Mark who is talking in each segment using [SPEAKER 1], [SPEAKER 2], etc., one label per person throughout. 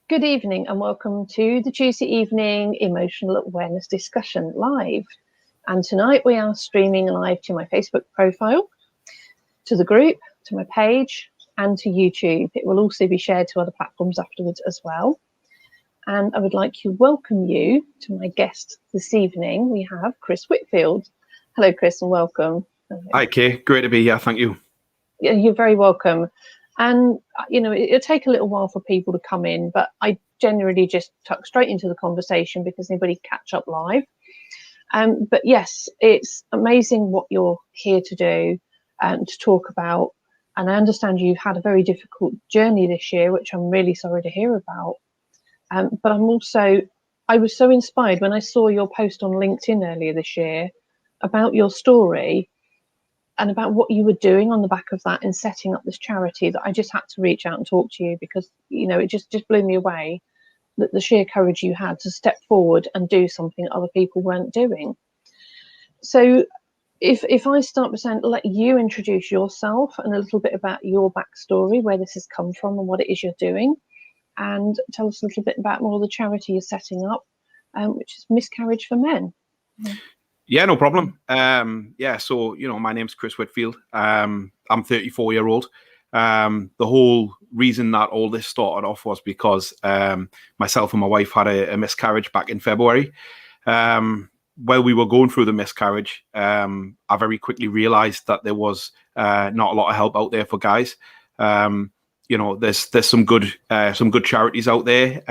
[SPEAKER 1] Good evening and welcome to the Tuesday evening emotional awareness discussion live. And tonight we are streaming live to my Facebook profile, to the group, to my page, and to YouTube. It will also be shared to other platforms afterwards as well. And I would like to welcome you to my guest this evening. We have Chris Whitfield. Hello, Chris, and welcome.
[SPEAKER 2] Hi, Kay. Great to be here. Thank you.
[SPEAKER 1] You're very welcome. And, you know, it'll take a little while for people to come in, but I generally just tuck straight into the conversation because anybody catch up live. But yes, it's amazing what you're here to do and to talk about. And I understand you've had a very difficult journey this year, which I'm really sorry to hear about. But I was so inspired when I saw your post on LinkedIn earlier this year about your story and about what you were doing on the back of that and setting up this charity, that I just had to reach out and talk to you because, you know, it just blew me away that the sheer courage you had to step forward and do something other people weren't doing. So if I start by saying, let you introduce yourself and a little bit about your backstory, where this has come from and what it is you're doing, and tell us a little bit about more of the charity you're setting up, which is Miscarriage for Men.
[SPEAKER 2] Yeah, no problem. So, you know, my name's Chris Whitfield. I'm 34-year-old. The whole reason that all this started off was because myself and my wife had a miscarriage back in February. While we were going through the miscarriage, I very quickly realized that there was not a lot of help out there for guys. You know, there's some good charities out there.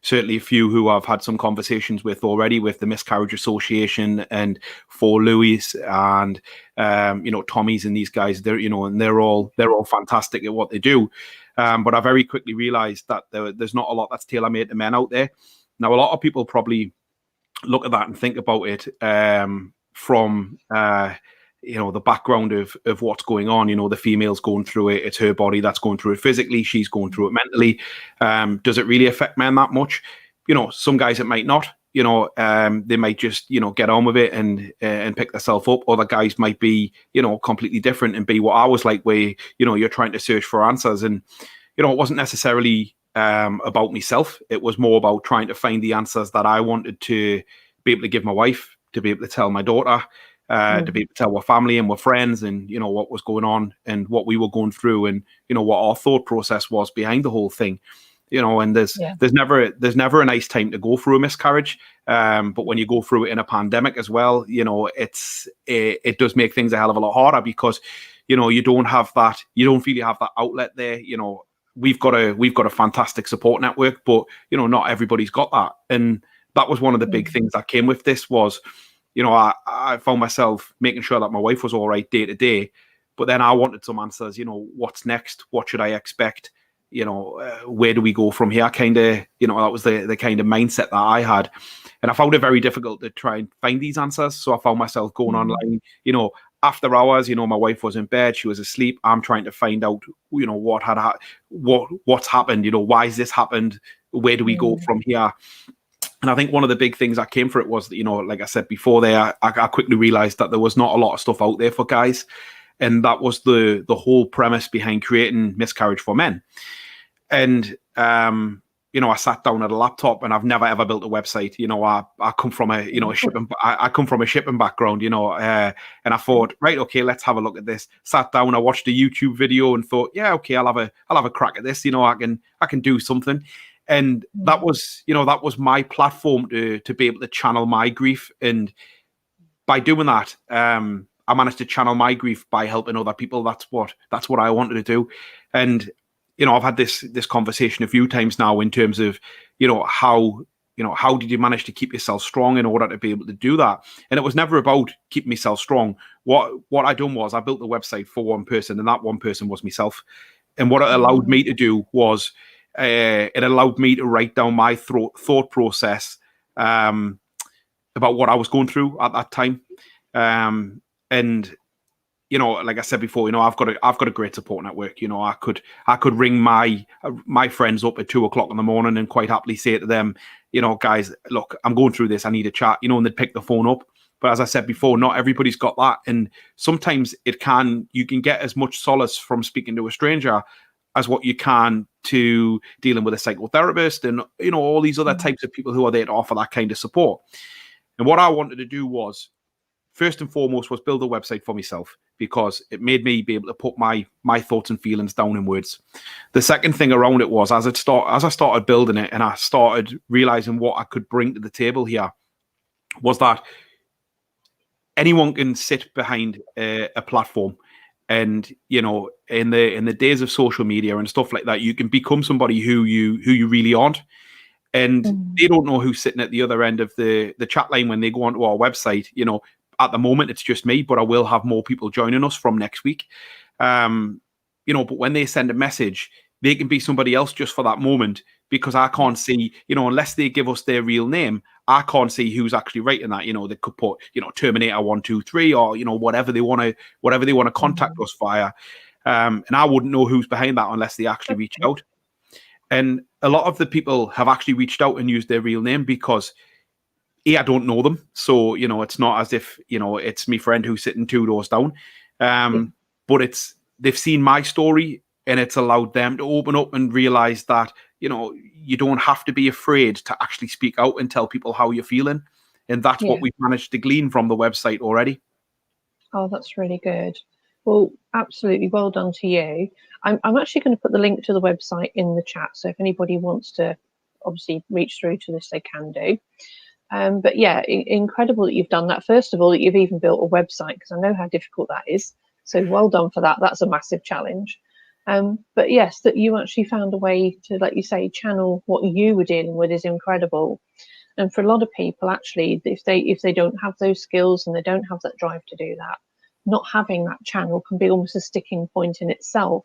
[SPEAKER 2] Certainly a few who I've had some conversations with already, with the Miscarriage Association and For Louis and you know, Tommy's and these guys. They're all fantastic at what they do. But I very quickly realised that there's not a lot that's tailor-made to men out there. Now, a lot of people probably look at that and think about it from you know, the background of what's going on. You know, the female's going through it. It's her body that's going through it physically. She's going through it mentally. Does it really affect men that much? You know, some guys it might not. You know, they might just, you know, get on with it and pick themselves up. Other guys might be, you know, completely different and be what I was like, where, you know, you're trying to search for answers. And, you know, it wasn't necessarily about myself. It was more about trying to find the answers that I wanted to be able to give my wife, to be able to tell my daughter, to be able to tell our family and our friends, and, you know, what was going on and what we were going through, and, you know, what our thought process was behind the whole thing. You know, and there's never a nice time to go through a miscarriage, but when you go through it in a pandemic as well, you know, it does make things a hell of a lot harder because, you know, you don't feel you have that outlet there. You know, we've got a fantastic support network, but, you know, not everybody's got that. And that was one of the big things that came with this was, you know, I found myself making sure that my wife was all right day to day, but then I wanted some answers. You know, what's next? What should I expect? You know, where do we go from here? Kind of, you know, that was the kind of mindset that I had. And I found it very difficult to try and find these answers. So I found myself going online, you know, after hours. You know, my wife was in bed, she was asleep. I'm trying to find out, you know, what's happened, you know, why has this happened? Where do we go from here? And I think one of the big things that came for it was that, you know, like I said before there, I quickly realized that there was not a lot of stuff out there for guys. And that was the whole premise behind creating Miscarriage for Men. And, you know, I sat down at a laptop, and I've never, ever built a website. You know, I come from a shipping background, you know, and I thought, right, okay, let's have a look at this. Sat down, I watched a YouTube video and thought, yeah, okay, I'll have a crack at this. You know, I can do something. And that was my platform to be able to channel my grief. And by doing that, I managed to channel my grief by helping other people. That's what I wanted to do. And, you know, I've had this conversation a few times now in terms of, you know, how did you manage to keep yourself strong in order to be able to do that? And it was never about keeping myself strong. What I done was I built the website for one person, and that one person was myself. And what it allowed me to do was, it allowed me to write down my thought process about what I was going through at that time. And, you know, like I said before, you know, I've got a great support network. You know, I could ring my friends up at 2:00 in the morning and quite happily say to them, you know, guys, look, I'm going through this, I need a chat, you know, and they'd pick the phone up. But as I said before, not everybody's got that. And sometimes you can get as much solace from speaking to a stranger as what you can to dealing with a psychotherapist and, you know, all these other types of people who are there to offer that kind of support. And what I wanted to do was, first and foremost, was build a website for myself, because it made me be able to put my thoughts and feelings down in words. The second thing around it was, as I started building it and I started realizing what I could bring to the table here, was that anyone can sit behind a platform. And, you know, in the days of social media and stuff like that, you can become somebody who you really aren't. And they don't know who's sitting at the other end of the chat line when they go onto our website. You know, at the moment it's just me, but I will have more people joining us from next week. You know, but when they send a message, they can be somebody else just for that moment, because I can't see, you know, unless they give us their real name, I can't see who's actually writing that. You know, they could put, you know, Terminator 123 or, you know, whatever they want to contact us via. And I wouldn't know who's behind that unless they actually reach out. And a lot of the people have actually reached out and used their real name because I don't know them. So, you know, it's not as if, you know, it's my friend who's sitting 2 doors down. But they've seen my story, and it's allowed them to open up and realize that, you know, you don't have to be afraid to actually speak out and tell people how you're feeling. And that's what we've managed to glean from the website already.
[SPEAKER 1] Oh, that's really good. Well, absolutely well done to you. I'm actually going to put the link to the website in the chat. So if anybody wants to obviously reach through to this, they can do. But yeah, incredible that you've done that. First of all, that you've even built a website, because I know how difficult that is. So well done for that. That's a massive challenge. But yes, that you actually found a way to, like you say, channel what you were dealing with is incredible. And for a lot of people, actually, if they don't have those skills and they don't have that drive to do that, not having that channel can be almost a sticking point in itself,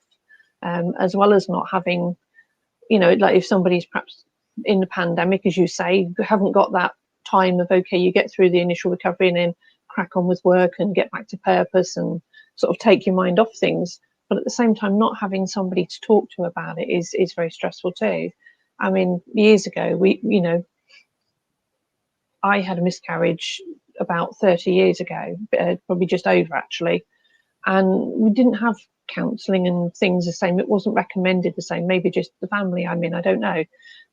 [SPEAKER 1] as well as not having, you know, like if somebody's perhaps in the pandemic, as you say, haven't got that time of, okay, you get through the initial recovery and then crack on with work and get back to purpose and sort of take your mind off things. But at the same time, not having somebody to talk to about it is very stressful too. I mean, years ago, I had a miscarriage about 30 years ago, probably just over actually. And we didn't have counselling and things the same. It wasn't recommended the same, maybe just the family I'm in, I don't know.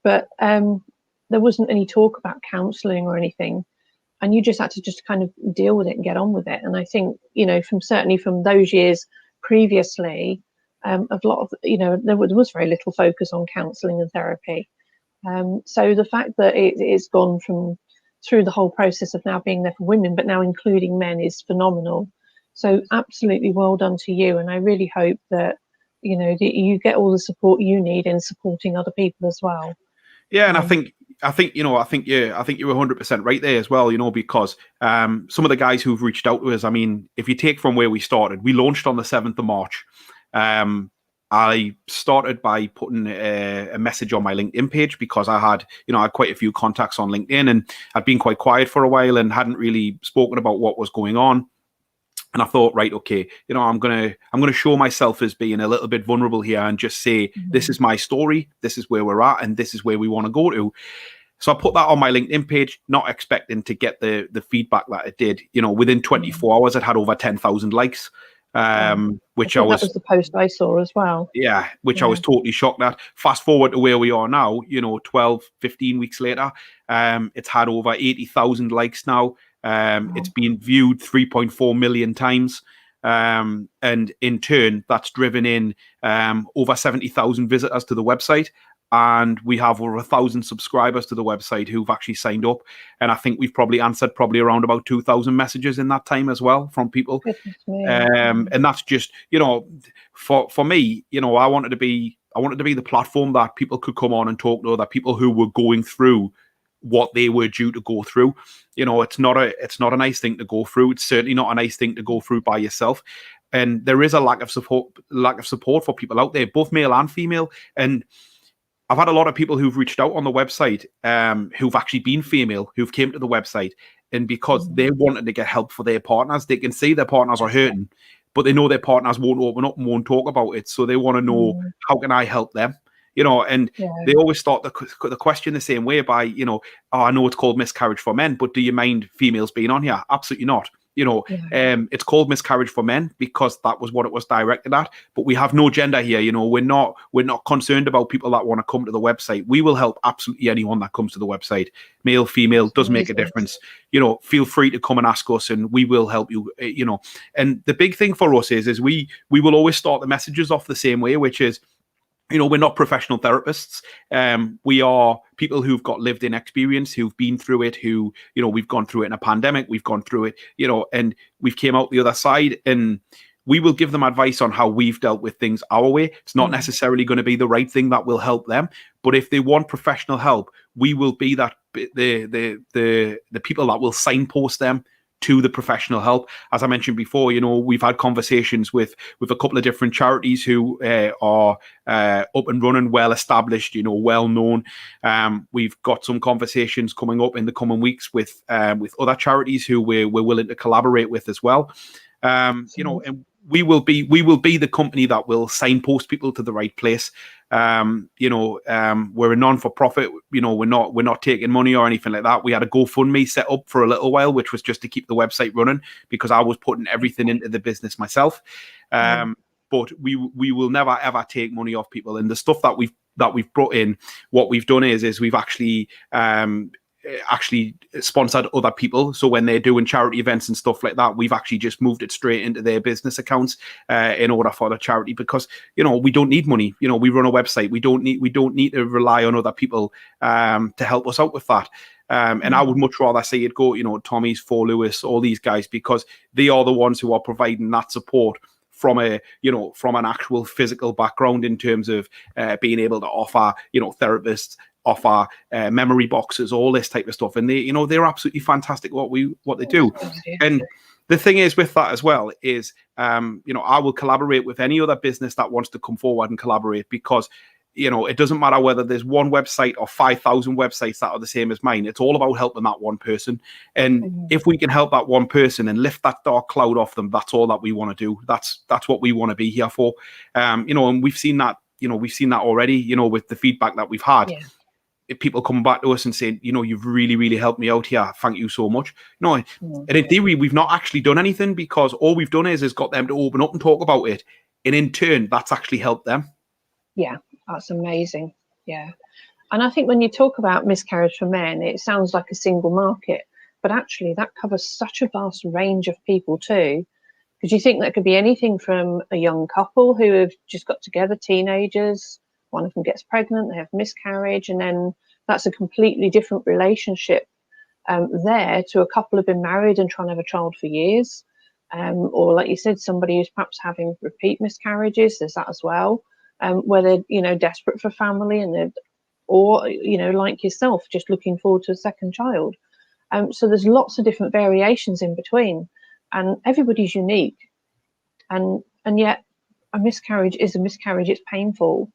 [SPEAKER 1] But there wasn't any talk about counselling or anything. And you just had to just kind of deal with it and get on with it. And I think, you know, certainly from those years previously, a lot of, you know, there was very little focus on counselling and therapy. So the fact that it's gone through the whole process of now being there for women, but now including men, is phenomenal. So absolutely well done to you. And I really hope that, you know, that you get all the support you need in supporting other people as well.
[SPEAKER 2] Yeah, and I think you're 100% right there as well, you know, because some of the guys who've reached out to us, I mean, if you take from where we started, we launched on the 7th of March. I started by putting a message on my LinkedIn page because I had quite a few contacts on LinkedIn, and I'd been quite quiet for a while and hadn't really spoken about what was going on. And I thought, right, okay, you know, I'm gonna show myself as being a little bit vulnerable here and just say, this is my story, this is where we're at, and this is where we want to go to. So I put that on my LinkedIn page, not expecting to get the feedback that it did. You know, within 24 hours, it had over 10,000 likes, which that was
[SPEAKER 1] the post I saw as well.
[SPEAKER 2] Yeah, which I was totally shocked at. Fast forward to where we are now, you know, 12, 15 weeks later, it's had over 80,000 likes now. It's been viewed 3.4 million times. And in turn, that's driven in over 70,000 visitors to the website. And we have over 1,000 subscribers to the website who've actually signed up. And I think we've probably answered around about 2,000 messages in that time as well from people. And that's just, you know, for me, you know, I wanted to be the platform that people could come on and talk to other people who were going through what they were due to go through. You know, it's not a nice thing to go through. It's certainly not a nice thing to go through by yourself. And there is a lack of support for people out there, both male and female. And I've had a lot of people who've reached out on the website, who've actually been female, who've came to the website, and because they wanted to get help for their partners, they can see their partners are hurting, but they know their partners won't open up and won't talk about it. So they want to know, how can I help them? You know, and they always start the question the same way by, you know, oh, I know it's called Miscarriage for Men, but do you mind females being on here? Absolutely not. It's called Miscarriage for Men because that was what it was directed at. But we have no gender here. We're not concerned about people that want to come to the website. We will help absolutely anyone that comes to the website, male, female, doesn't make a difference. Feel free to come and ask us, and we will help you. And the big thing for us is we will always start the messages off the same way, which is, we're not professional therapists. We are people who've got lived in experience, who've been through it, who, we've gone through it in a pandemic, we've gone through it, and we've came out the other side, and we will give them advice on how we've dealt with things our way. It's not necessarily going to be the right thing that will help them, but if they want professional help, we will be the people that will signpost them to the professional help. As I mentioned before, we've had conversations with a couple of different charities who are up and running, well established, well known. We've got some conversations coming up in the coming weeks with other charities who we're willing to collaborate with as well. And we will be the company that will signpost people to the right place. We're a non-for-profit. We're not taking money or anything like that. We had a GoFundMe set up for a little while, which was just to keep the website running because I was putting everything into the business myself. But we will never ever take money off people. And the stuff that we've brought in, what we've done is we've actually sponsored other people. So when they're doing charity events and stuff like that, we've actually just moved it straight into their business accounts in order for the charity, because we don't need money. We run a website. We don't need to rely on other people to help us out with that. And I would much rather see it go, Tommy's, For Lewis, all these guys, because they are the ones who are providing that support from an actual physical background in terms of being able to offer, therapists, offer memory boxes, all this type of stuff, and they're absolutely fantastic what they do. And the thing is with that as well is I will collaborate with any other business that wants to come forward and collaborate, because it doesn't matter whether there's one website or 5,000 websites that are the same as mine. It's all about helping that one person. And if we can help that one person and lift that dark cloud off them, that's all that we want to do. That's what we want to be here for. And we've seen that, already, with the feedback that we've had. Yeah. If people come back to us and saying, you've really, really helped me out here, thank you so much. And in theory, we've not actually done anything, because all we've done is got them to open up and talk about it. And in turn, that's actually helped them.
[SPEAKER 1] Yeah, that's amazing. Yeah. And I think when you talk about miscarriage for men, it sounds like a single market, but actually that covers such a vast range of people too. Because you think that could be anything from a young couple who have just got together, teenagers, one of them gets pregnant, they have miscarriage, and then that's a completely different relationship there, to a couple who've been married and trying to have a child for years. Or like you said, somebody who's perhaps having repeat miscarriages, there's that as well, where they're, desperate for family, and or like yourself, just looking forward to a second child. So there's lots of different variations in between, and everybody's unique. And yet a miscarriage is a miscarriage, it's painful.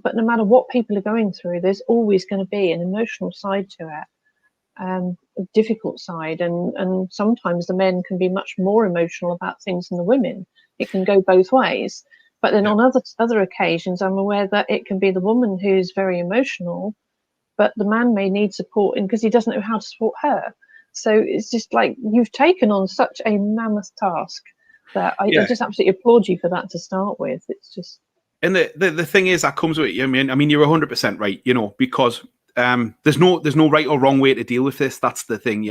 [SPEAKER 1] But no matter what people are going through, there's always going to be an emotional side to it, a difficult side. And sometimes the men can be much more emotional about things than the women. It can go both ways. But then on other occasions, I'm aware that it can be the woman who's very emotional, but the man may need support because he doesn't know how to support her. So it's just like, you've taken on such a mammoth task that I just absolutely applaud you for that to start with. It's just...
[SPEAKER 2] And the thing is that comes with, I mean, you're 100% right, because there's no right or wrong way to deal with this. That's the thing,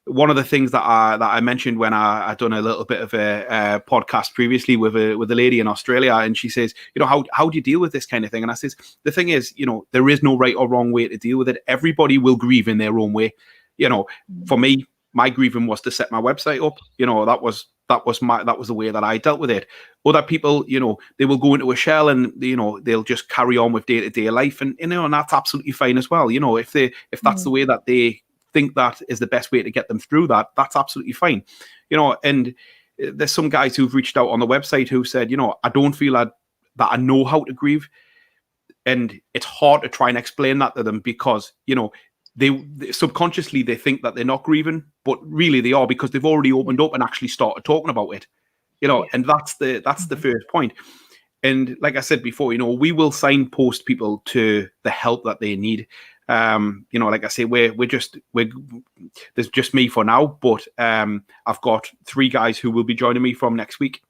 [SPEAKER 2] One of the things that I mentioned when I done a little bit of a podcast previously with a lady in Australia, and she says, how do you deal with this kind of thing? And I says, the thing is, there is no right or wrong way to deal with it. Everybody will grieve in their own way. For me, my grieving was to set my website up. That was the way that I dealt with it. Other people, they will go into a shell and they'll just carry on with day-to-day life, and and that's absolutely fine as well. If that's the way that they think that is the best way to get them through that, that's absolutely fine. And there's some guys who've reached out on the website who said, I don't feel that I know how to grieve, and it's hard to try and explain that to them, because they subconsciously they think that they're not grieving, but really they are, because they've already opened up and actually started talking about it. And that's the first point. And like I said before, we will signpost people to the help that they need. Like I say, there's just me for now, but I've got 3 guys who will be joining me from next week,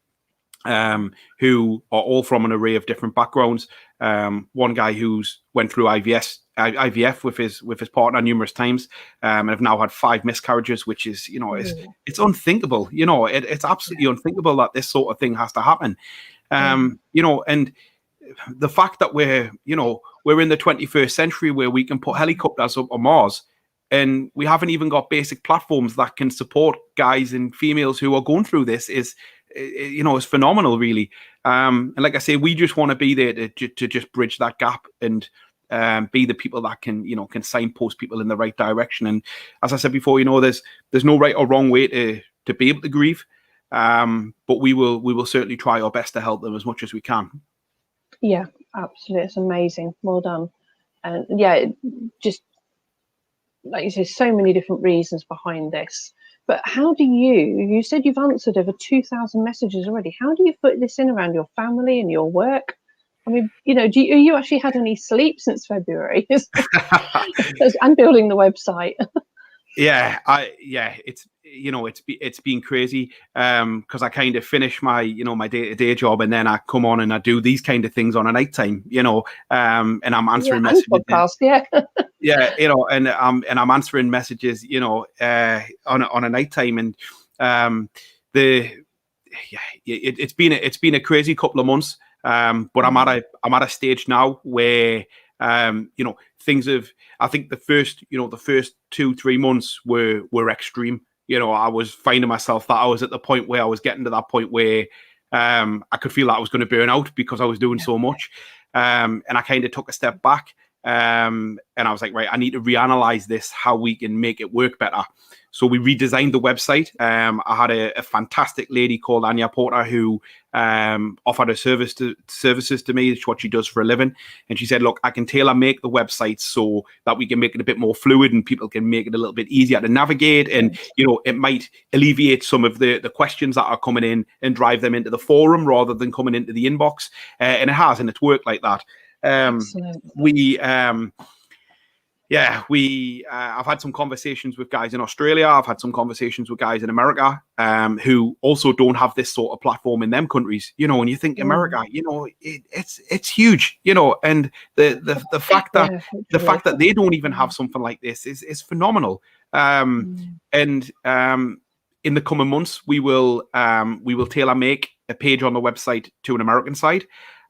[SPEAKER 2] who are all from an array of different backgrounds. One guy who's went through IVF with his partner numerous times, and have now had 5 miscarriages, which is, it's unthinkable. It's absolutely unthinkable that this sort of thing has to happen. And the fact that we're in the 21st century where we can put helicopters up on Mars, and we haven't even got basic platforms that can support guys and females who are going through this is phenomenal, really. And like I say, we just want to be there to just bridge that gap and be the people that can signpost people in the right direction. And as I said before, there's no right or wrong way to be able to grieve, but we will certainly try our best to help them as much as we can.
[SPEAKER 1] Yeah, absolutely. It's amazing. Well done. And just like you said, so many different reasons behind this. But how do you said you've answered over 2,000 messages already. How do you fit this in around your family and your work? I mean, have you actually had any sleep since February? And building the website. It's been crazy, because I kind of finish my my day-to-day job, and then I come on and I do these kind of things on a night time, and I'm answering messages. Podcast, and I'm answering messages, on a night time, and it's been a crazy couple of months, but I'm at a stage now where things have. I think the first 2-3 months were extreme. I was finding myself that I was at the point where I was getting to that point where I could feel that I was going to burn out because I was doing so much, and I kind of took a step back, and I was like, right, I need to reanalyze this, how we can make it work better. So we redesigned the website. I had a fantastic lady called Anya Porter who offered her services to me. It's what she does for a living. And she said, look, I can tailor make the website so that we can make it a bit more fluid and people can make it a little bit easier to navigate. And, it might alleviate some of the questions that are coming in and drive them into the forum rather than coming into the inbox. And it has, and it's worked like that. I've had some conversations with guys in Australia. I've had some conversations with guys in America, who also don't have this sort of platform in them countries. And you think America, it's huge, and the fact that they don't even have something like this is phenomenal. And in the coming months, we will tailor make a page on the website to an American site,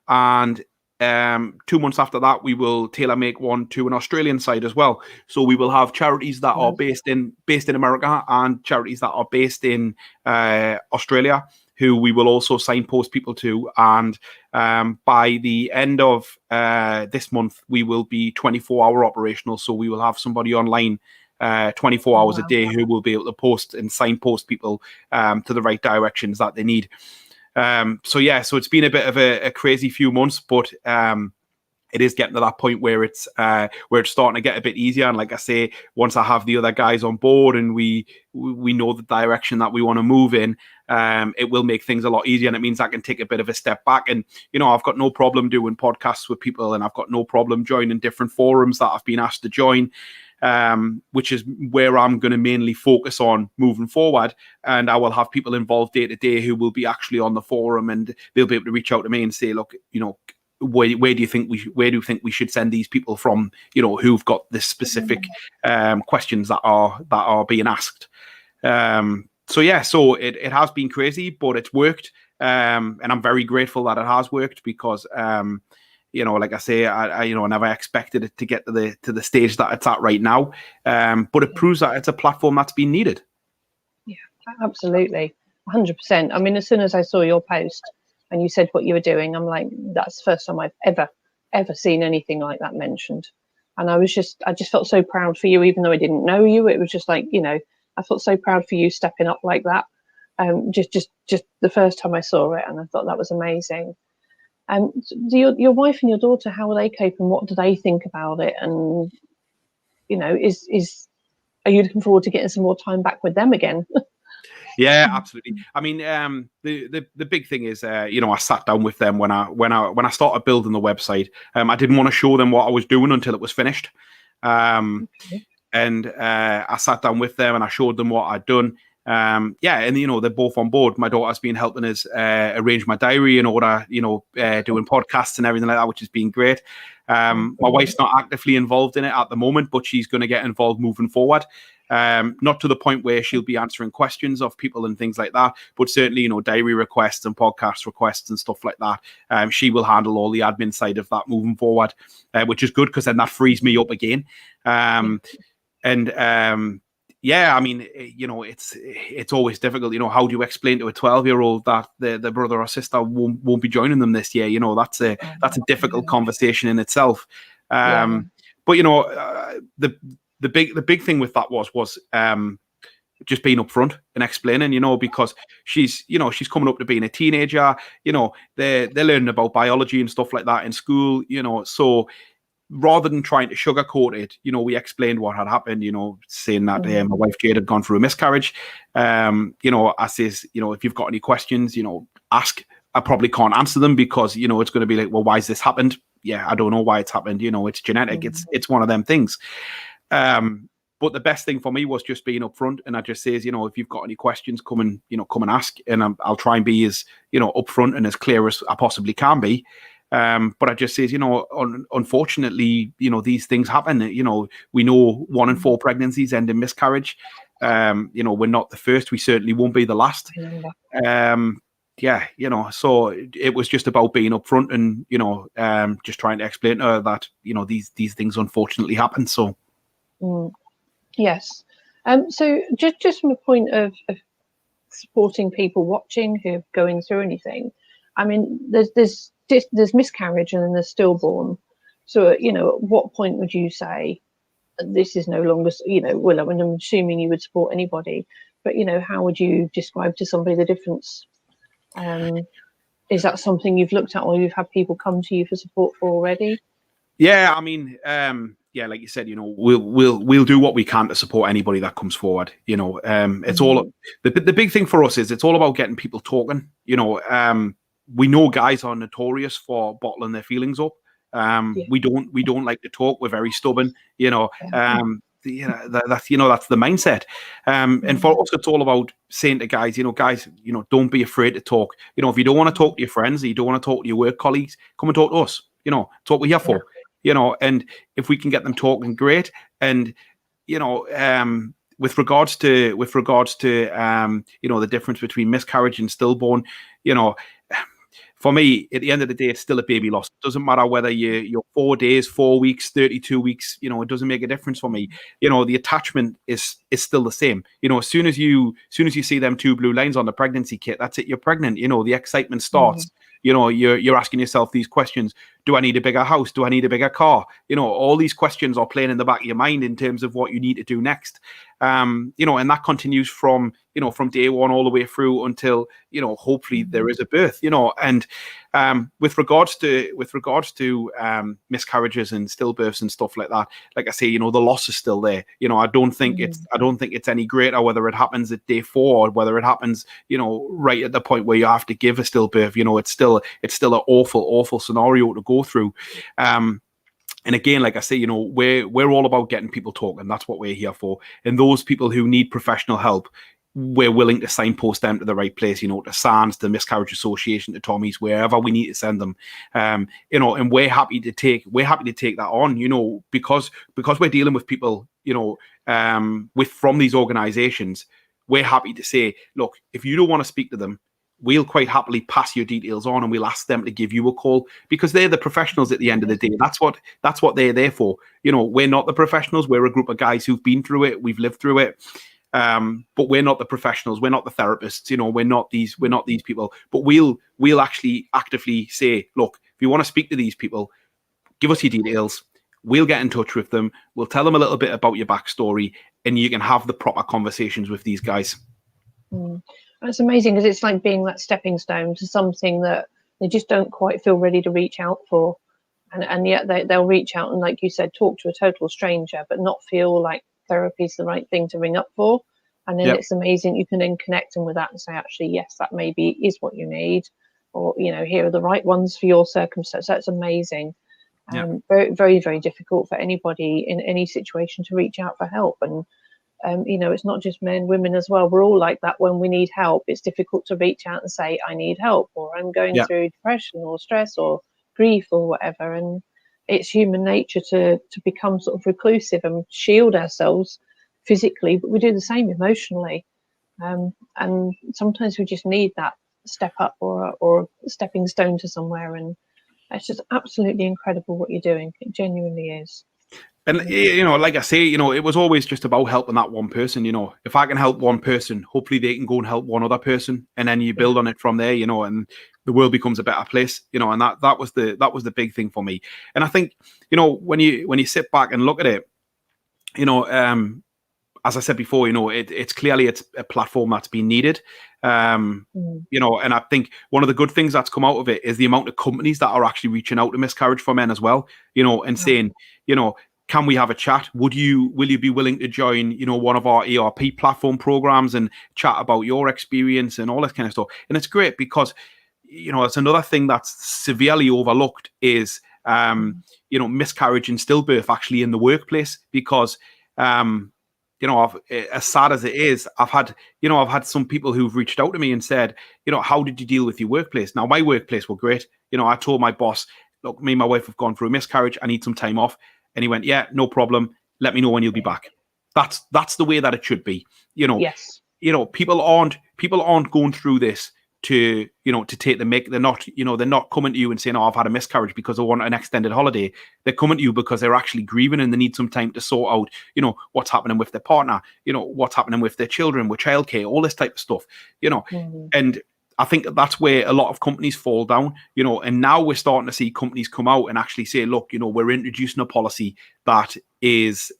[SPEAKER 1] and 2 months after that, we will tailor make one to an Australian side as well. So we will have charities that are based in America and charities that are based in Australia, who we will also signpost people to. And by the end of this month, we will be 24-hour operational. So we will have somebody online 24 hours a day who will be able to post and signpost people to the right directions that they need. So it's been a bit of a crazy few months, but it is getting to that point where it's starting to get a bit easier. And like I say, once I have the other guys on board and we know the direction that we want to move in, it will make things a lot easier. And it means I can take a bit of a step back. And, I've got no problem doing podcasts with people, and I've got no problem joining different forums that I've been asked to join. Which is where I'm going to mainly focus on moving forward. And I will have people involved day to day who will be actually on the forum, and they'll be able to reach out to me and say, look, where do you think we should send these people from, who've got this specific questions that are being asked. So it has been crazy, but it's worked. And I'm very grateful that it has worked because, like I say, I never expected it to get to the stage that it's at right now. But it proves that it's a platform that's been needed. Yeah, absolutely. 100%. I mean, as soon as I saw your post and you said what you were doing, I'm like, that's the first time I've ever seen anything like that mentioned. And I just felt so proud for you, even though I didn't know you. It was just like, I felt so proud for you stepping up like that. Just the first time I saw it, and I thought that was amazing. Your wife and your daughter, how are they coping? What do they think about it? And are you looking forward to getting some more time back with them again?
[SPEAKER 2] Yeah, absolutely. I mean, the big thing is, I sat down with them when I started building the website. I didn't want to show them what I was doing until it was finished.
[SPEAKER 1] Okay.
[SPEAKER 2] And I sat down with them and I showed them what I'd done. And they're both on board. My daughter's been helping us arrange my diary in order, doing podcasts and everything like that, which has been great. My wife's not actively involved in it at the moment, but she's going to get involved moving forward. Not to the point where she'll be answering questions of people and things like that, but certainly, diary requests and podcast requests and stuff like that. She will handle all the admin side of that moving forward, which is good because then that frees me up again. It's always difficult. How do you explain to a 12-year-old that the brother or sister won't be joining them this year? That's a difficult conversation in itself. But the big thing with that was just being upfront and explaining, because she's coming up to being a teenager. They're learning about biology and stuff like that in school. So rather than trying to sugarcoat it, we explained what had happened, saying that my wife Jade had gone through a miscarriage. I says, if you've got any questions, ask. I probably can't answer them because, it's going to be like, well, why has this happened? Yeah, I don't know why it's happened. It's genetic. It's one of them things. But the best thing for me was just being upfront. And I just says, if you've got any questions, come and ask. And I'll try and be as, upfront and as clear as I possibly can be. But I just says, unfortunately, these things happen. We know 1 in 4 pregnancies end in miscarriage. We're not the first. We certainly won't be the last. So it was just about being upfront and, just trying to explain to her that, these things unfortunately happen. So.
[SPEAKER 1] Yes. So just from a point of supporting people watching who are going through anything, I mean, there's miscarriage and then there's stillborn. So, at what point would you say this is no longer, well, I mean, I'm assuming you would support anybody, but, how would you describe to somebody the difference? Is that something you've looked at or you've had people come to you for support for already?
[SPEAKER 2] Yeah, I mean, like you said, we'll do what we can to support anybody that comes forward. It's all the big thing for us is it's all about getting people talking. We know guys are notorious for bottling their feelings up. We don't like to talk. We're very stubborn. That's the mindset. And for us, it's all about saying to guys, don't be afraid to talk. If you don't want to talk to your friends, or you don't want to talk to your work colleagues, come and talk to us. It's what we're here for. And if we can get them talking, great. And with regards to the difference between miscarriage and stillborn, for me, at the end of the day, it's still a baby loss. It doesn't matter whether you're 4 days, 4 weeks, 32 weeks. It doesn't make a difference for me. The attachment is still the same. As soon as you see them 2 blue lines on the pregnancy kit, that's it. You're pregnant. The excitement starts. You're asking yourself these questions. Do I need a bigger house? Do I need a bigger car? All these questions are playing in the back of your mind in terms of what you need to do next. And that continues from day one all the way through until, hopefully there is a birth, and with regards to miscarriages and stillbirths and stuff like that, like I say, the loss is still there. I don't think it's any greater whether it happens at day 4 or whether it happens, right at the point where you have to give a stillbirth. It's still an awful scenario to go through. And again, like I say, we're all about getting people talking. That's what we're here for. And those people who need professional help, we're willing to signpost them to the right place, to SANS, the Miscarriage Association, to Tommy's, wherever we need to send them. And we're happy to take that on, because we're dealing with people, from these organizations. We're happy to say, look, if you don't want to speak to them, we'll quite happily pass your details on and we'll ask them to give you a call, because they're the professionals at the end of the day. That's what they're there for. We're not the professionals. We're a group of guys who've been through it. We've lived through it. But we're not the professionals. We're not the therapists. We're not these people. But we'll actually actively say, look, if you want to speak to these people, give us your details. We'll get in touch with them. We'll tell them a little bit about your backstory, and you can have the proper conversations with these guys.
[SPEAKER 1] That's amazing, because it's like being that stepping stone to something that they just don't quite feel ready to reach out for. And yet they'll reach out and, like you said, talk to a total stranger, but not feel like therapy is the right thing to ring up for. And then It's amazing. You can then connect them with that and say, actually, yes, that maybe is what you need. Or, here are the right ones for your circumstance. That's amazing.
[SPEAKER 2] Yeah.
[SPEAKER 1] Very, very, very difficult for anybody in any situation to reach out for help. And it's not just men, women as well. We're all like that when we need help. It's difficult to reach out and say, I need help, or I'm going through depression or stress or grief or whatever. And it's human nature to become sort of reclusive and shield ourselves physically, but we do the same emotionally. And sometimes we just need that step up or a stepping stone to somewhere. And it's just absolutely incredible what you're doing. It genuinely is.
[SPEAKER 2] And, like I say, it was always just about helping that one person. If I can help one person, hopefully they can go and help one other person. And then you build on it from there, and the world becomes a better place, and that was the big thing for me. And I think, when you sit back and look at it, as I said before, it's clearly it's a platform that's been needed. And I think one of the good things that's come out of it is the amount of companies that are actually reaching out to Miscarriage for Men as well, and saying, can we have a chat? Will you be willing to join, one of our ERP platform programs and chat about your experience and all that kind of stuff? And it's great because, it's another thing that's severely overlooked is, miscarriage and stillbirth actually in the workplace, because, as sad as it is, I've had some people who've reached out to me and said, how did you deal with your workplace? Now, my workplace were great. I told my boss, look, me and my wife have gone through a miscarriage. I need some time off. And he went, yeah, no problem. Let me know when you'll be back. That's the way that it should be.
[SPEAKER 1] Yes.
[SPEAKER 2] People aren't going through this to take the mick. They're not coming to you and saying, oh, I've had a miscarriage because I want an extended holiday. They're coming to you because they're actually grieving and they need some time to sort out, what's happening with their partner, what's happening with their children, with childcare, all this type of stuff, and I think that's where a lot of companies fall down, and now we're starting to see companies come out and actually say, look, we're introducing a policy that is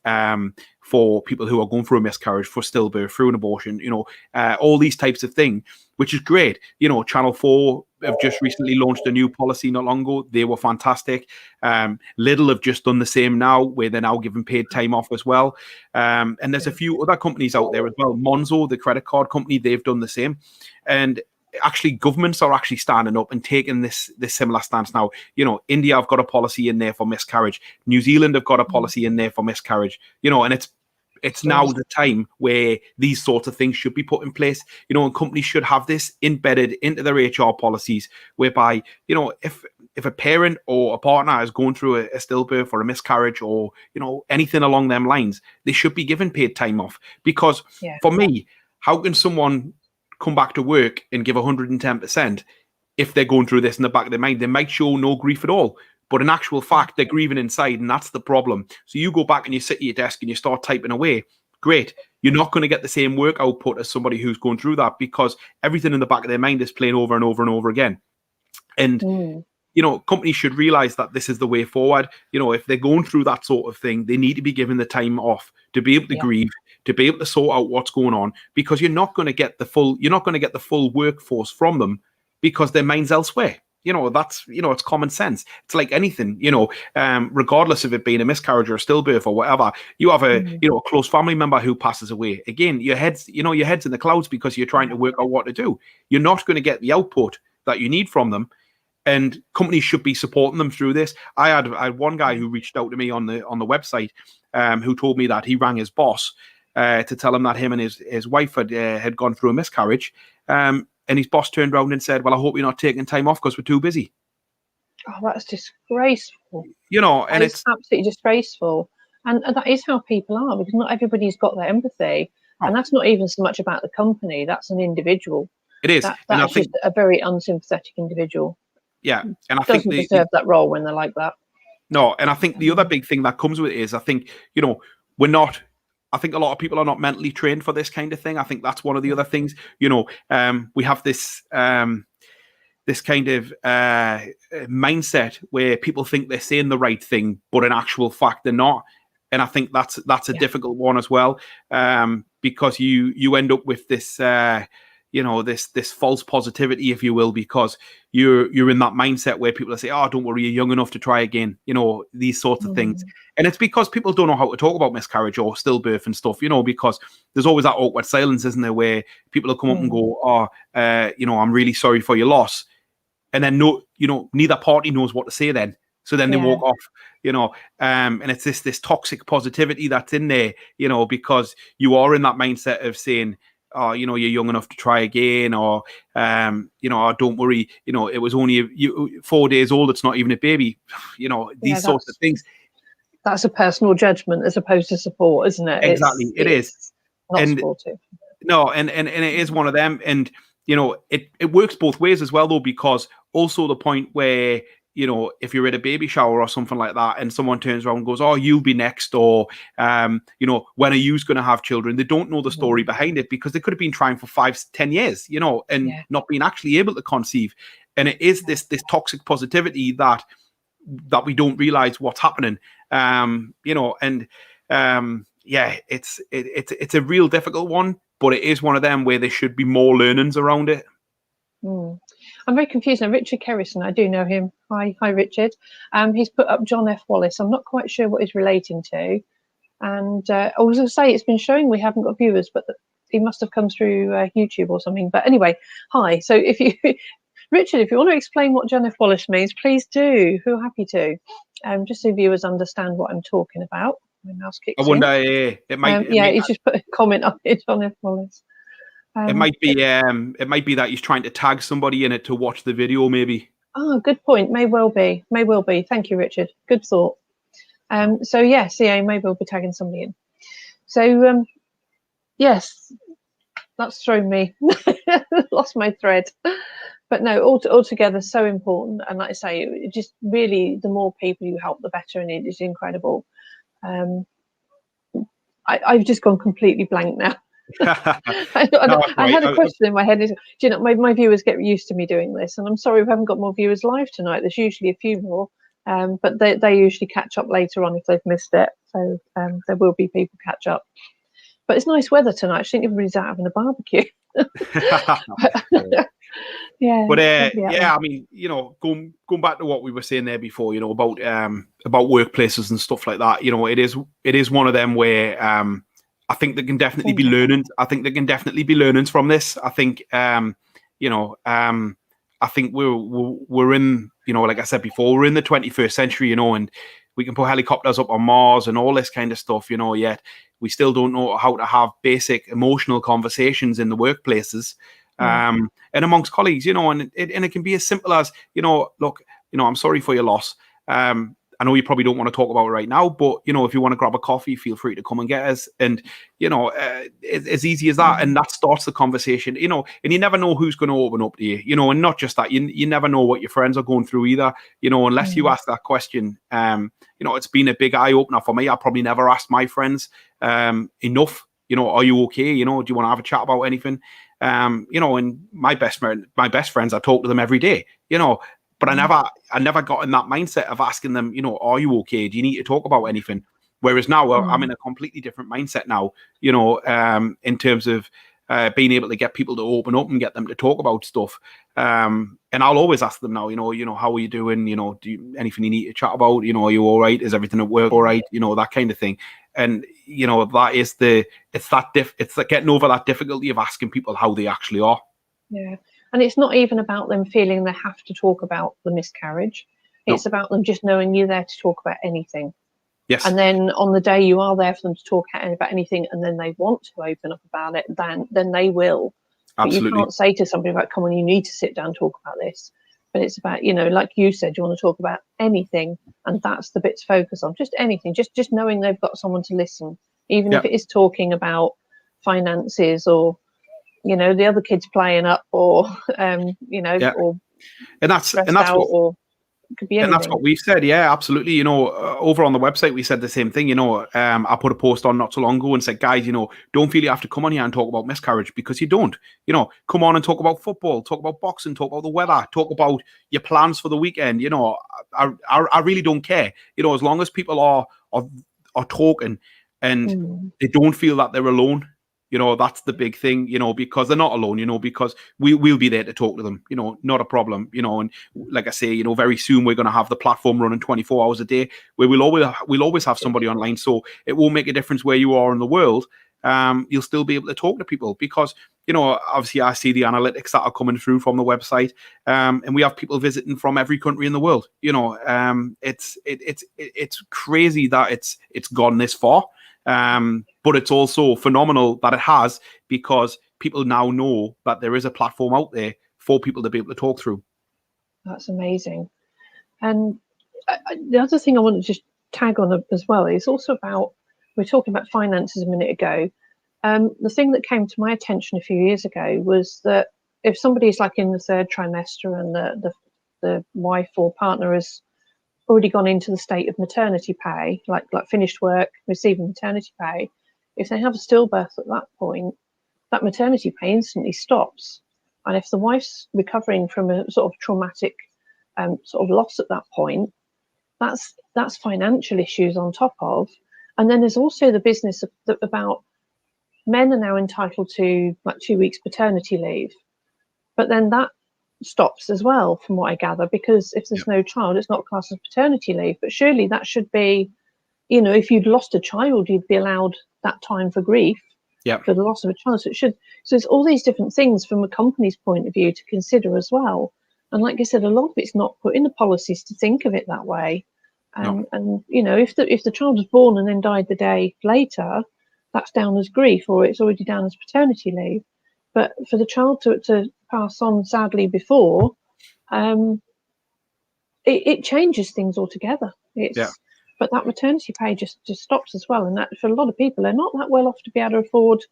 [SPEAKER 2] for people who are going through a miscarriage, for stillbirth, through an abortion, all these types of things, which is great. Channel 4 have just recently launched a new policy not long ago. They were fantastic. Lidl have just done the same now, where they're now giving paid time off as well. And there's a few other companies out there as well. Monzo, the credit card company, they've done the same. And actually governments are actually standing up and taking this similar stance now. India have got a policy in there for miscarriage. New Zealand have got a policy in there for miscarriage. And it's now the time where these sorts of things should be put in place. And companies should have this embedded into their HR policies, whereby, if a parent or a partner is going through a stillbirth or a miscarriage or, anything along them lines, they should be given paid time off. Because for me, how can someone come back to work and give 110% if they're going through this in the back of their mind? They might show no grief at all, but in actual fact, they're grieving inside, and that's the problem. So you go back and you sit at your desk and you start typing away. Great. You're not going to get the same work output as somebody who's going through that, because everything in the back of their mind is playing over and over and over again. And, companies should realize that this is the way forward. If they're going through that sort of thing, they need to be given the time off to be able to grieve, to be able to sort out what's going on, because you're not going to get the full workforce from them because their mind's elsewhere. That's, it's common sense. It's like anything, regardless of it being a miscarriage or a stillbirth or whatever, you have a close family member who passes away. Again, your head's in the clouds because you're trying to work out what to do. You're not going to get the output that you need from them. And companies should be supporting them through this. I had one guy who reached out to me on the website, who told me that he rang his boss to tell him that him and his wife had gone through a miscarriage. And his boss turned around and said, well, I hope you're not taking time off because we're too busy.
[SPEAKER 1] Oh, that's disgraceful.
[SPEAKER 2] And it's
[SPEAKER 1] absolutely disgraceful. And that is how people are, because not everybody's got that empathy. Oh. And that's not even so much about the company. That's an individual.
[SPEAKER 2] It is.
[SPEAKER 1] That's just a very unsympathetic individual.
[SPEAKER 2] Yeah. And I
[SPEAKER 1] think doesn't deserve that role when they're like that.
[SPEAKER 2] No. And I think the other big thing that comes with it is, I think, I think a lot of people are not mentally trained for this kind of thing. I think that's one of the other things. We have this this kind of mindset where people think they're saying the right thing, but in actual fact they're not. And I think that's a difficult one as well, because you end up with this this false positivity, if you will, because you're in that mindset where people say, oh, don't worry, you're young enough to try again, these sorts of things. And it's because people don't know how to talk about miscarriage or stillbirth and stuff, because there's always that awkward silence, isn't there, where people will come up and go, oh, I'm really sorry for your loss. And then neither party knows what to say then. So then they walk off, and it's this toxic positivity that's in there, because you are in that mindset of saying, oh, you're young enough to try again, or, oh, don't worry, it was only 4 days old. It's not even a baby, these sorts of things.
[SPEAKER 1] That's a personal judgment as opposed to support, isn't it?
[SPEAKER 2] Exactly. It is.
[SPEAKER 1] Not supportive.
[SPEAKER 2] No, and it is one of them. And, it works both ways as well, though, because also the point where, if you're at a baby shower or something like that, and someone turns around and goes, oh, you'll be next, or, when are you going to have children? They don't know the story behind it, because they could have been trying for 5-10 years, and not being actually able to conceive. And it is this toxic positivity that we don't realize what's happening, it's a real difficult one, but it is one of them where there should be more learnings around it.
[SPEAKER 1] I'm very confused now. Richard Kerrison, I do know him. Hi, Richard. He's put up John F. Wallace. I'm not quite sure what he's relating to. And I was going to say, it's been showing we haven't got viewers, but he must have come through YouTube or something. But anyway, hi. So Richard, if you want to explain what John F. Wallace means, please do. We're happy to. Just so viewers understand what I'm talking about. My mouse kicks in.
[SPEAKER 2] I wonder,
[SPEAKER 1] he's just put a comment on it, John F. Wallace.
[SPEAKER 2] It might be that he's trying to tag somebody in it to watch the video, maybe.
[SPEAKER 1] Oh, good point. May well be. Thank you, Richard. Good thought. CA maybe we'll be tagging somebody in. So, yes, that's thrown me. Lost my thread. But no, altogether so important. And like I say, it just really, the more people you help, the better. And it is incredible. I've just gone completely blank now. I had a question in my head. Do you know, my viewers get used to me doing this, and I'm sorry we haven't got more viewers live tonight. There's usually a few more, but they usually catch up later on if they've missed it. So there will be people catch up. But it's nice weather tonight. I think everybody's out having a barbecue.
[SPEAKER 2] I mean, going back to what we were saying there before, about workplaces and stuff like that. It is one of them where I think there can definitely be learnings. I think there can definitely be learnings from this. I think I think we're in, like I said before, we're in the 21st century, and we can put helicopters up on Mars and all this kind of stuff, yet we still don't know how to have basic emotional conversations in the workplaces. And amongst colleagues, and it can be as simple as, look, I'm sorry for your loss. I know you probably don't want to talk about it right now, but, if you want to grab a coffee, feel free to come and get us. And, as easy as that. And that starts the conversation, and you never know who's going to open up to you, and not just that, you never know what your friends are going through either, unless you ask that question. It's been a big eye opener for me. I probably never asked my friends enough, are you okay? Do you want to have a chat about anything? And my best friends, I talk to them every day, but I never got in that mindset of asking them, are you okay? Do you need to talk about anything? Whereas now I'm in a completely different mindset now, in terms of being able to get people to open up and get them to talk about stuff. And I'll always ask them now, how are you doing? Do you, anything you need to chat about? Are you all right? Is everything at work all right? That kind of thing. And, that is it's like getting over that difficulty of asking people how they actually are.
[SPEAKER 1] Yeah. And it's not even about them feeling they have to talk about the miscarriage. It's about them just knowing you're there to talk about anything.
[SPEAKER 2] Yes.
[SPEAKER 1] And then on the day you are there for them to talk about anything, and then they want to open up about it, then they will.
[SPEAKER 2] Absolutely.
[SPEAKER 1] But you can't say to somebody like, come on, you need to sit down and talk about this. But it's about, like you said, you want to talk about anything, and that's the bit to focus on. Just anything, just knowing they've got someone to listen, even if it is talking about finances or, the other kids playing up, or or
[SPEAKER 2] and that's what,
[SPEAKER 1] or it could be anything.
[SPEAKER 2] And that's what we've said. Yeah, absolutely. Over on the website, we said the same thing. I put a post on not so long ago and said, guys, don't feel you have to come on here and talk about miscarriage, because you don't. Come on and talk about football, talk about boxing, talk about the weather, talk about your plans for the weekend. I really don't care. As long as people are talking and they don't feel that they're alone. That's the big thing, because they're not alone, because we'll be there to talk to them, not a problem, and like I say, very soon we're going to have the platform running 24 hours a day, where we'll always have somebody online. So it won't make a difference where you are in the world. You'll still be able to talk to people, because, obviously I see the analytics that are coming through from the website, and we have people visiting from every country in the world. It's crazy that it's gone this far, but it's also phenomenal that it has, because people now know that there is a platform out there for people to be able to talk through.
[SPEAKER 1] That's amazing. And the other thing I want to just tag on as well is also about, we were talking about finances a minute ago. The thing that came to my attention a few years ago was that if somebody is like in the third trimester and the wife or partner has already gone into the state of maternity pay, like finished work, receiving maternity pay, if they have a stillbirth at that point, that maternity pay instantly stops. And if the wife's recovering from a sort of traumatic sort of loss at that point, that's financial issues on top of. And then there's also the business about men are now entitled to like 2 weeks paternity leave, but then that stops as well, from what I gather, because if there's no child, it's not classed as paternity leave. But surely that should be, if you'd lost a child, you'd be allowed that time for grief for the loss of a child. So it's all these different things from a company's point of view to consider as well. And like I said, a lot of it's not put in the policies to think of it that way. And if the child was born and then died the day later, that's down as grief, or it's already down as paternity leave. But for the child to pass on sadly before, it changes things altogether. But that maternity pay just stops as well. And that, for a lot of people, they're not that well off to be able to afford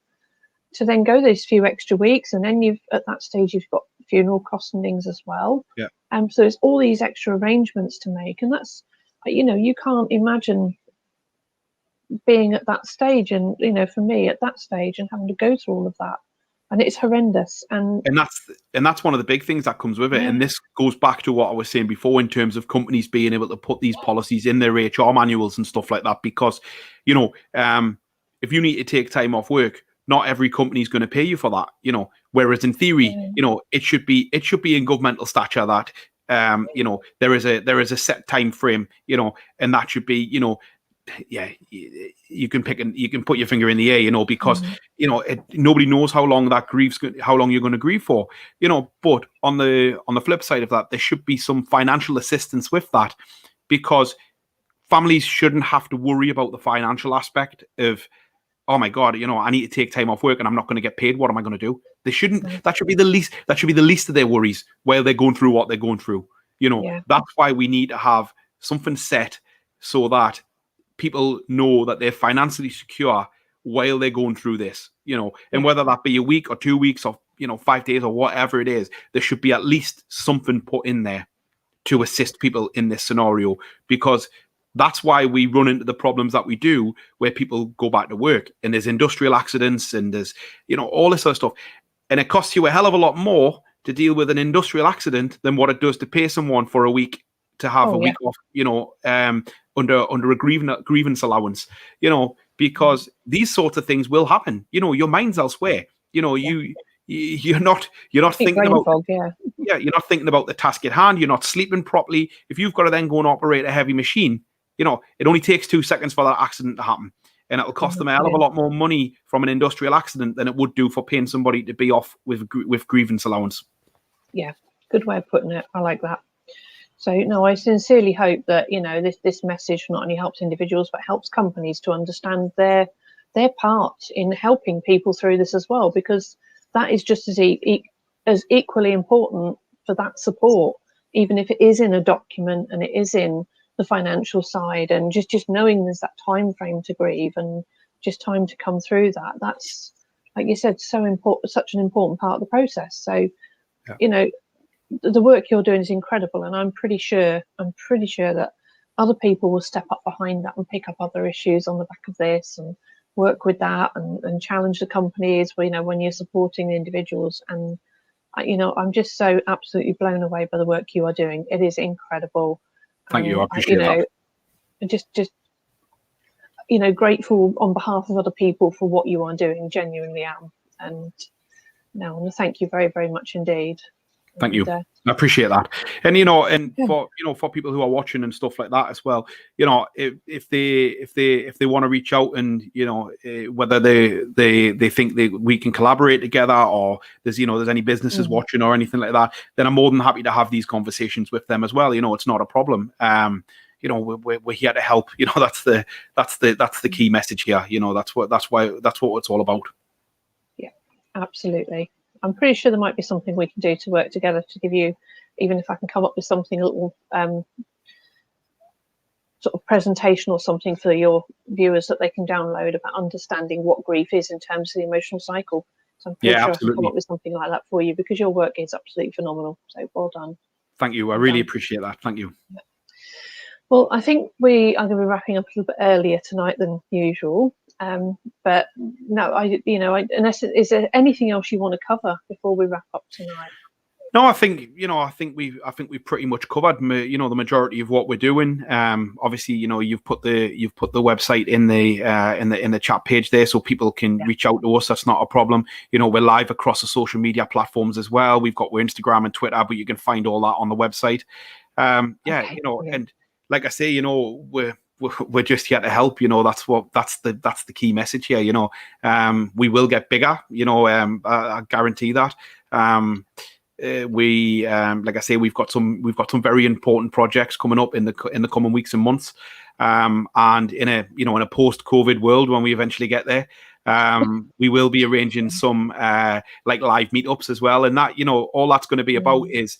[SPEAKER 1] to then go those few extra weeks. And then at that stage, you've got funeral costs and things as well. So there's all these extra arrangements to make. And that's, you can't imagine being at that stage, and for me at that stage, and having to go through all of that, and it's horrendous. And that's one of the big things that comes with it. And this goes back to what I was saying before in terms of companies being able to put these policies in their HR manuals and stuff like that, because if you need to take time off work, not every company is going to pay you for that, whereas in theory, it should be in governmental stature that there is a set time frame, and that should be, you can put your finger in the air, because nobody knows how long you're going to grieve for, but on the flip side of that, there should be some financial assistance with that, because families shouldn't have to worry about the financial aspect of, oh my God, I need to take time off work and I'm not going to get paid. What am I going to do? They shouldn't. That should be the least of their worries while they're going through what they're going through. That's why we need to have something set so that people know that they're financially secure while they're going through this, and whether that be a week or 2 weeks or 5 days or whatever it is, there should be at least something put in there to assist people in this scenario, because that's why we run into the problems that we do, where people go back to work and there's industrial accidents and there's all this other stuff, and it costs you a hell of a lot more to deal with an industrial accident than what it does to pay someone for a week to have a week off, under a grievance allowance, because these sorts of things will happen. Your mind's elsewhere. You're not thinking about you're not thinking about the task at hand. You're not sleeping properly. If you've got to then go and operate a heavy machine, it only takes 2 seconds for that accident to happen, and it'll cost them a hell of a lot more money from an industrial accident than it would do for paying somebody to be off with grievance allowance. Yeah, good way of putting it. I like that. So, no, I sincerely hope that, this message not only helps individuals, but helps companies to understand their part in helping people through this as well, because that is just as equally important for that support, even if it is in a document and it is in the financial side, and just knowing there's that time frame to grieve and just time to come through that. That's, like you said, so important, such an important part of the process. So, the work you're doing is incredible, and I'm pretty sure that other people will step up behind that and pick up other issues on the back of this and work with that and challenge the companies, when you're supporting the individuals. And I'm just so absolutely blown away by the work you are doing. It is incredible.
[SPEAKER 2] Thank you. I appreciate that.
[SPEAKER 1] Just grateful on behalf of other people for what you are doing. Genuinely am. And I want to thank you very, very much indeed.
[SPEAKER 2] Thank you. I appreciate that. And and
[SPEAKER 1] Yeah.
[SPEAKER 2] for people who are watching and stuff like that as well, if they want to reach out and whether they think we can collaborate together, or there's any businesses watching or anything like that, then I'm more than happy to have these conversations with them as well. It's not a problem. We're here to help. That's the key message here. That's what it's all about.
[SPEAKER 1] Yeah, absolutely. I'm pretty sure there might be something we can do to work together to give you, even if I can come up with something, a little sort of presentation or something for your viewers that they can download about understanding what grief is in terms of the emotional cycle. So I'm pretty sure
[SPEAKER 2] Absolutely.
[SPEAKER 1] I can come up with something like that for you, because your work is absolutely phenomenal. So well done.
[SPEAKER 2] Thank you. I really appreciate that. Thank you.
[SPEAKER 1] Well, I think we are going to be wrapping up a little bit earlier tonight than usual. But no, unless is there anything else you want to cover before we wrap up tonight?
[SPEAKER 2] No, I think we've pretty much covered the majority of what we're doing. Obviously, you've put the website in the chat page there, so people can reach out to us. That's not a problem. We're live across the social media platforms as well. We're Instagram and Twitter, but you can find all that on the website. And like I say, we're just here to help. That's the key message here. We will get bigger. I guarantee that. Like I say, we've got some very important projects coming up in the coming weeks and months. And in a post-COVID world, when we eventually get there, we will be arranging some like live meetups as well. And that, all that's going to be about is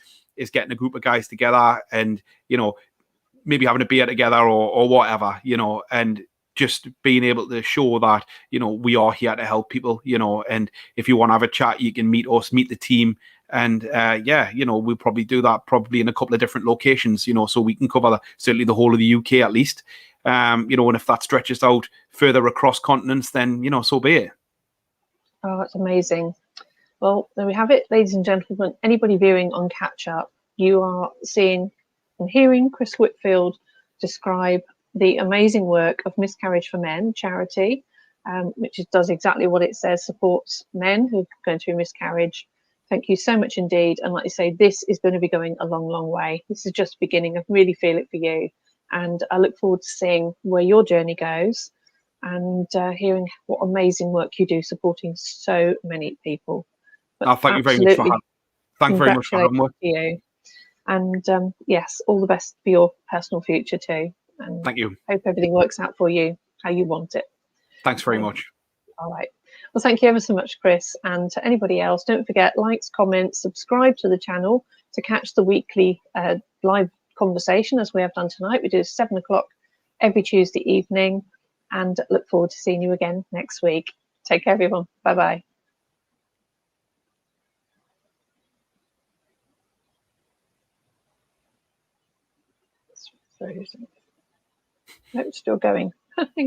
[SPEAKER 2] getting a group of guys together and, maybe having a beer together or whatever, and just being able to show that, we are here to help people, and if you want to have a chat, you can meet us, meet the team. And we'll probably do that in a couple of different locations, so we can cover certainly the whole of the UK at least. And if that stretches out further across continents, then, so be it.
[SPEAKER 1] Oh, that's amazing. Well, there we have it, ladies and gentlemen. Anybody viewing on Catch Up, you are seeing and hearing Chris Whitfield describe the amazing work of Miscarriage for Men charity, which does exactly what it says, supports men who are going through miscarriage. Thank you so much indeed. And like you say, this is going to be going a long, long way. This is just the beginning. I really feel it for you. And I look forward to seeing where your journey goes and hearing what amazing work you do supporting so many people. But
[SPEAKER 2] thank you very much for having me. Thanks very much for having me.
[SPEAKER 1] You. And yes, all the best for your personal future too. And
[SPEAKER 2] thank you.
[SPEAKER 1] Hope everything works out for you how you want it.
[SPEAKER 2] Thanks very much.
[SPEAKER 1] All right. Well, thank you ever so much, Chris. And to anybody else, don't forget, likes, comments, subscribe to the channel to catch the weekly live conversation as we have done tonight. We do 7 o'clock every Tuesday evening, and look forward to seeing you again next week. Take care, everyone. Bye-bye. No, it's still going.